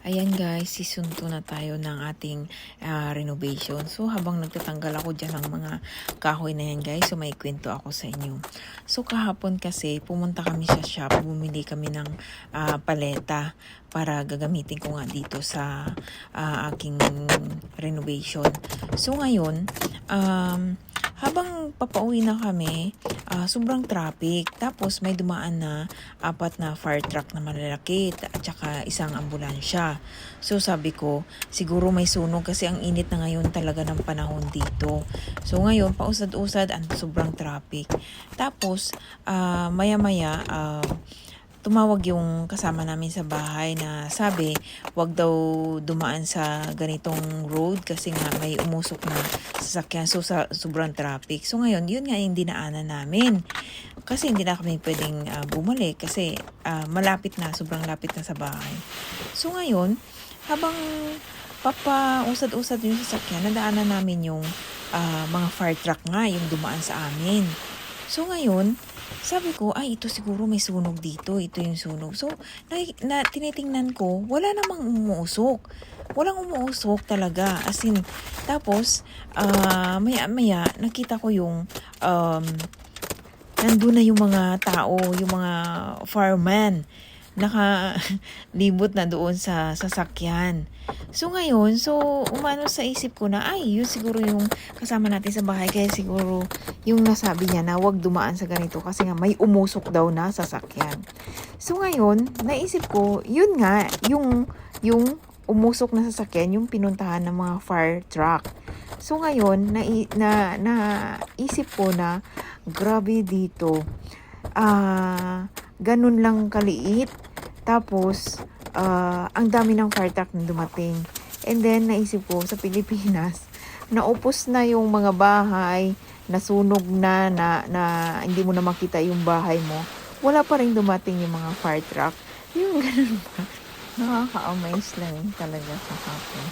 Ayan guys, season 2 na tayo ng ating renovation. So habang nagtatanggal ako dyan ng mga kahoy na yan guys, so may kwento ako sa inyo. So kahapon kasi pumunta kami sa shop, bumili kami ng paleta para gagamitin ko nga dito sa aking renovation. So ngayon, habang papauwi na kami, sobrang traffic. Tapos may dumaan na 4 na fire truck na malalaki at saka isang ambulansya. So sabi ko, siguro may sunog kasi ang init na ngayon talaga ng panahon dito. So ngayon, pausad-usad, sobrang traffic. Tapos, maya-maya, tumawag yung kasama namin sa bahay na sabi, wag daw dumaan sa ganitong road kasi nga may umusok na sasakyan. So, sobrang traffic. So, ngayon, yun nga yung dinaanan namin. Kasi hindi na kami pwedeng bumalik kasi malapit na, sobrang lapit na sa bahay. So, ngayon, habang papausad-usad yung sasakyan, nadaanan namin yung mga fire truck nga, yung dumaan sa amin. So, ngayon, sabi ko, ay, ito siguro may sunog dito. Ito yung sunog. So, tinitingnan ko, wala namang umuusok. Walang umuusok talaga. As in, tapos, maya-maya, nakita ko yung, nandun na yung mga tao, yung mga fireman. Nakalibot na doon sa sasakyan. So ngayon, umano sa isip ko na, ay, yun siguro yung kasama natin sa bahay. Kaya siguro yung nasabi niya na wag dumaan sa ganito kasi nga may umusok daw na sasakyan. So ngayon, naisip ko, yun nga, yung umusok na sasakyan, yung pinuntahan ng mga fire truck. So ngayon, naisip ko na, grabe dito. Ganun lang kaliit. Tapos, ang dami ng fire truck na dumating. And then, naisip ko, sa Pilipinas, naupos na yung mga bahay, nasunog na hindi mo na makita yung bahay mo. Wala pa rin dumating yung mga fire truck. Yung ganun ba? Nakaka-amaze lang talaga sa hapon.